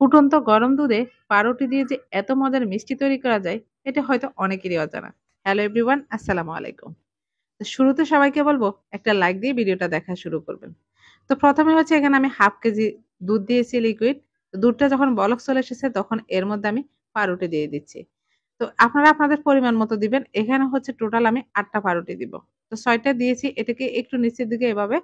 ফুটন্ত গরম দুধে পাউরুটি দিয়ে যে এত মজার মিষ্টি তৈরি করা যায়, এটা হয়তো অনেকেরই অজানা। হ্যালো এভরিওয়ান, আসসালামু আলাইকুম। তো শুরুতে সবাইকে বলবো একটা লাইক দিয়ে ভিডিওটা দেখা শুরু করবেন। তো প্রথমে হচ্ছে এখানে আমি হাফ কেজি দুধ দিয়েছি লিকুইড। দুধটা যখন বলক চলে এসেছে তখন এর মধ্যে আমি পাউরুটি দিয়ে দিচ্ছি। তো আপনারা আপনাদের পরিমাণ মতো দিবেন। এখানে হচ্ছে টোটাল আমি ৮ টা পাউরুটি দিব। তো ৬ টা দিয়েছি, এটাকে একটু নিচের দিকে এভাবে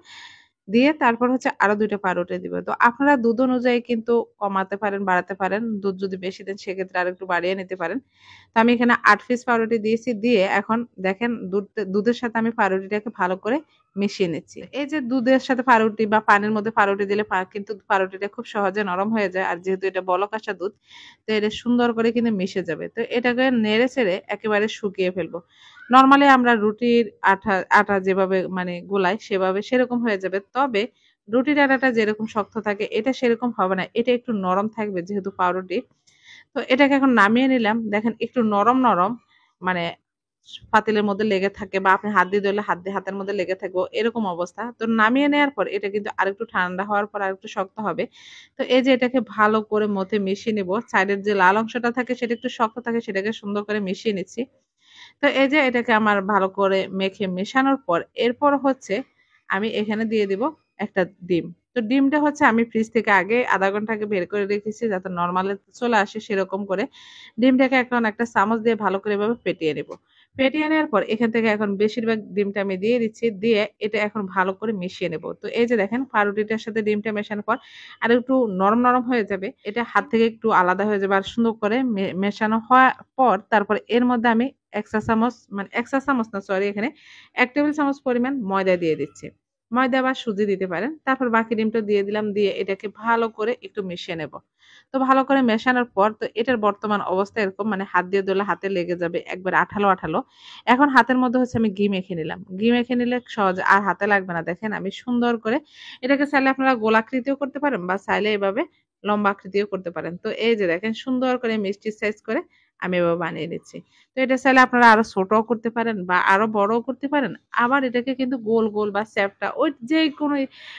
দিয়ে তারপর হচ্ছে আরো ২ টা পাউরুটি দিব। তো আপনারা দুধ অনুযায়ী কিন্তু কমাতে পারেন, বাড়াতে পারেন। দুধ যদি বেশি দেন সেক্ষেত্রে আরেকটু বাড়িয়ে নিতে পারেন। তো আমি এখানে ৮ পিস পাউরুটি দিয়েছি। দিয়ে এখন দেখেন দুধের সাথে আমি পাউরুটিটাকে ভালো করে মিশিয়ে নিচ্ছি। এই যে দুধের সাথে পাউরুটি বা পানির মধ্যে পাউরুটি দিলে কিন্তু পাউরুটিটা খুব সহজে নরম হয়ে যায়। আর যেহেতু এটা বলক আসা দুধ, তো এটা সুন্দর করে কিন্তু মিশে যাবে। তো এটাকে নেড়ে চেড়ে একেবারে শুকিয়ে ফেলবো। নরমালি আমরা রুটির আটা যেভাবে মানে গোলাই সেভাবে সেরকম হয়ে যাবে। তবে রুটির আটাটা যেরকম শক্ত থাকে এটা সেরকম হবে না। এটা একটু নরম থাকবে যেহেতু পাউরুটি। তো এটাকে এখন নামিয়ে নিলাম। দেখেন একটু নরম, নরম মানে পাতিলের মধ্যে লেগে থাকে বা আপনি হাত দিয়ে ধরলে হাতের মধ্যে লেগে থাকবে এরকম অবস্থা। তো নামিয়ে নেওয়ার পর এটা কিন্তু আরেকটু ঠান্ডা হওয়ার পর আরেকটু শক্ত হবে। তো এই যে এটাকে ভালো করে মথে মিশিয়ে নিব। সাইডের যে লাল অংশটা থাকে সেটা একটু শক্ত থাকে, সেটাকে সুন্দর করে মিশিয়ে নিচ্ছি। তো এই যে এটাকে আমার ভালো করে মেখে মেশানোর পর এরপর হচ্ছে আমি এখানে দিয়ে দিব একটা ডিম। তো ডিমটা হচ্ছে আমি ফ্রিজ থেকে আগে আধা ঘন্টা আগে বের করে রেখেছি যাতে নরমালে চলে আসে সেরকম করে। ডিমটাকে এখন একটা চামচ দিয়ে ভালো করে এভাবে ফেটিয়ে নেব। ফেটিয়ে নেওয়ার পর এখান থেকে এখন বেশিরভাগ ডিমটা আমি দিয়ে দিচ্ছি। দিয়ে এটা এখন ভালো করে মিশিয়ে নেব। তো এই যে দেখেন পাউরুটিটার সাথে ডিমটা মেশানোর পর আর একটু নরম, নরম হয়ে যাবে। এটা হাত থেকে একটু আলাদা হয়ে যাবে আর সুন্দর করে মেশানো হওয়ার পর তারপর এর মধ্যে আমি ১ চা চামচ মানে ১ চা চামচ না সরি এখানে ১ টেবিল চামচ পরিমাণ ময়দা দিয়ে দিচ্ছি। ময়দা বা সুজি দিতে পারেন। তারপর বাকি ডিমটা দিয়ে দিলাম। দিয়ে এটাকে ভালো করে একটু মিশিয়ে নেব। তো ভালো করে মেশানোর পর তো এটার বর্তমান অবস্থা এরকম মানে হাত দিয়ে ধরলে হাতে লেগে যাবে একবারে আঠালো, আঠালো। এখন হাতের মধ্যে হচ্ছে আমি ঘি মেখে নিলাম। ঘি মেখে নিলে সহজে আর হাতে লাগবে না। দেখেন আমি সুন্দর করে এটাকে চাইলে আপনারা গোলাকৃতিও করতে পারেন বা চাইলে এভাবে লম্বা আকৃতিও করতে পারেন। তো এই যে দেখেন সুন্দর করে মিষ্টির সাইজ করে আমি এভাবে বানিয়ে নিচ্ছি। তো এটা চাইলে আপনারা আরো ছোটও করতে পারেন বা আরো বড়ও করতে পারেন। আবার এটাকে কিন্তু গোল, গোল বা চ্যাপ্টা ওই যেকোনো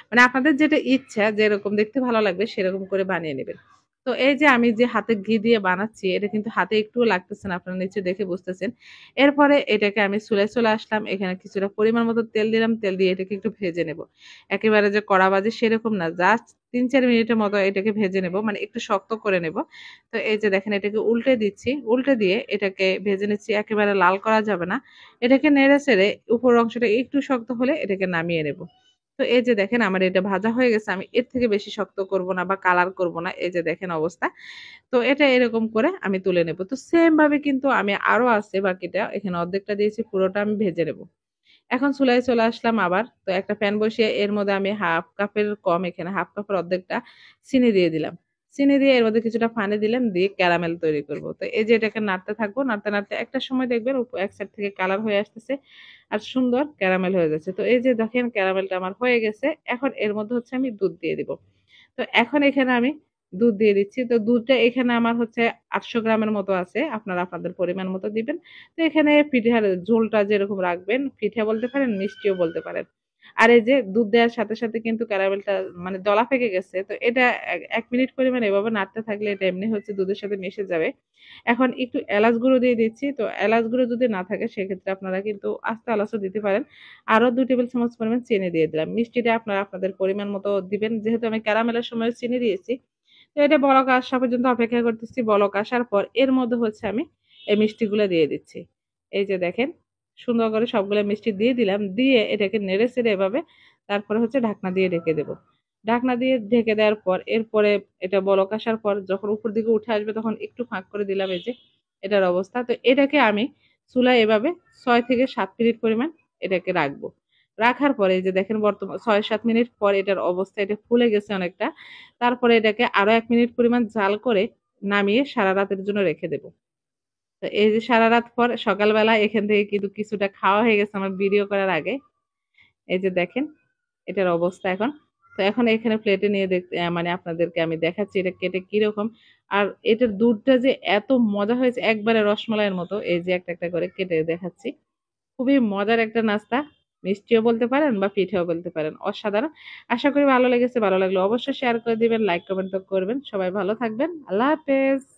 মানে আপনাদের যেটা ইচ্ছা যেরকম দেখতে ভালো লাগবে সেরকম করে বানিয়ে নেবেন। তো এই যে আমি যে হাতে ঘি দিয়ে বানাচ্ছি এটা কিন্তু হাতে একটুও লাগতেছে না, আপনারা নিশ্চয়ই দেখে বুঝতেছেন। এরপরে এটাকে আমি চুলায় চলে আসলাম। এখানে কিছুটা পরিমাণ মতো তেল দিলাম। তেল দিয়ে এটাকে একটু ভেজে নেব। একেবারে যে কড়া ভাজি সেরকম না। জাস্ট ৩-৪ মিনিটের মতো এটাকে ভেজে নেব। মানে একটু শক্ত করে নেব। তো এই যে দেখেন এটাকে উল্টে দিচ্ছি। উল্টে দিয়ে এটাকে ভেজে নিচ্ছি। একেবারে লাল করা যাবে না। এটাকে নেড়ে চেড়ে উপরের অংশটা একটু শক্ত হলে এটাকে নামিয়ে নেব। তো এই যে দেখেন আমার এটা ভাজা হয়ে গেছে। আমি এর থেকে বেশি শক্ত করব না বা কালার করব না। এই যে দেখেন অবস্থা। তো এটা এরকম করে আমি তুলে নেব। তো সেম ভাবে কিন্তু আমি আরো আছে বাকিটা। এখানে অর্ধেকটা দিয়েছি, পুরোটা আমি ভেজে নেব। এখন চুলায় চলে আসলাম আবার। তো একটা প্যান বসিয়ে এর মধ্যে আমি হাফ কাপের কম এখানে হাফ কাপের অর্ধেকটা চিনি দিয়ে দিলাম। চিনি দিয়ে এর মধ্যে কিছুটা পানি দিলাম, দিয়ে ক্যারামেল তৈরি করব। তো এই যে এটাকে নাড়তে থাকবো। নাড়তে, নাড়তে একটা সময় দেখবেন এক সাইড থেকে কালার হয়ে আসতেছে আর সুন্দর ক্যারামেল হয়ে যাচ্ছে। তো এই যে দেখেন ক্যারামেলটা আমার হয়ে গেছে। এখন এর মধ্যে হচ্ছে আমি দুধ দিয়ে দিব। তো এখন এখানে আমি দুধ দিয়ে দিচ্ছি। তো দুধটা এখানে আমার হচ্ছে ৮০০ গ্রামের মতো আছে। আপনারা আপনাদের পরিমাণ মতো দিবেন। তো এখানে পিঠার ঝোলটা যেরকম রাখবেন, পিঠা বলতে পারেন, মিষ্টিও বলতে পারেন। আর এই যে দুধ দেওয়ার সাথে, সাথে কিন্তু ক্যারামেলটা মানে দলা পেকে গেছে। তো এটা ১ মিনিট পরিমাণ এভাবে নাড়তে থাকলে এটা এমনি হচ্ছে দুধের সাথে মিশে যাবে। এখন একটু এলাচ গুঁড়ো দিয়ে দিচ্ছি। তো এলাচ গুঁড়ো যদি না থাকে সেক্ষেত্রে আপনারা কিন্তু আস্ত এলাচও দিতে পারেন। আরো ২ টেবিল চামচ পরিমাণ চিনি দিয়ে দিলাম। মিষ্টিটা আপনারা আপনাদের পরিমাণ মতো দিবেন। যেহেতু আমি ক্যারামেলের সময় চিনি দিয়েছি। তো এটা বলক আসা পর্যন্ত অপেক্ষা করতেছি। বলক আসার পর এর মধ্যে হচ্ছে আমি এই মিষ্টিগুলো দিয়ে দিচ্ছি। এই যে দেখেন সুন্দর করে সবগুলো মিষ্টি দিয়ে দিলাম। দিয়ে এটাকে নেড়ে চেড়ে এভাবে তারপরে হচ্ছে ঢাকনা দিয়ে ঢেকে দেব। ঢাকনা দিয়ে ঢেকে দেওয়ার পর এরপরে এটা বলক আসার পর যখন উপর দিকে উঠে আসবে তখন একটু ফাঁক করে দিলাম। এই যে এটার অবস্থা। তো এটাকে আমি চুলায় এভাবে ৬ থেকে ৭ মিনিট পরিমাণ এটাকে রাখবো। রাখার পরে এই যে দেখেন বর্তমান ৬-৭ মিনিট পর এটার অবস্থা এটা ফুলে গেছে অনেকটা। তারপরে এটাকে আরো ১ মিনিট পরিমাণ জাল করে নামিয়ে সারা রাতের জন্য রেখে দেব। তো এই যে সারা রাত পর সকালবেলা এখান থেকে কিন্তু কিছুটা খাওয়া হয়ে গেছে আমার ভিডিও করার আগে। এই যে দেখেন এটার অবস্থা এখন। তো এখন এখানে প্লেটে নিয়ে দেখতে মানে আপনাদেরকে আমি দেখাচ্ছি এটা কেটে কিরকম। আর এটার দুধটা যে এত মজা হয়েছে একবারে রসমালাইয়ের মতো। এই যে একটা, একটা করে কেটে দেখাচ্ছি। খুবই মজার একটা নাস্তা। মিষ্টিও বলতে পারেন বা পিঠেও বলতে পারেন। অসাধারণ। আশা করি ভালো লেগেছে। ভালো লাগলে অবশ্যই শেয়ার করে দিবেন, লাইক কমেন্ট তো করবেন। সবাই ভালো থাকবেন। আল্লাহ হাফেজ।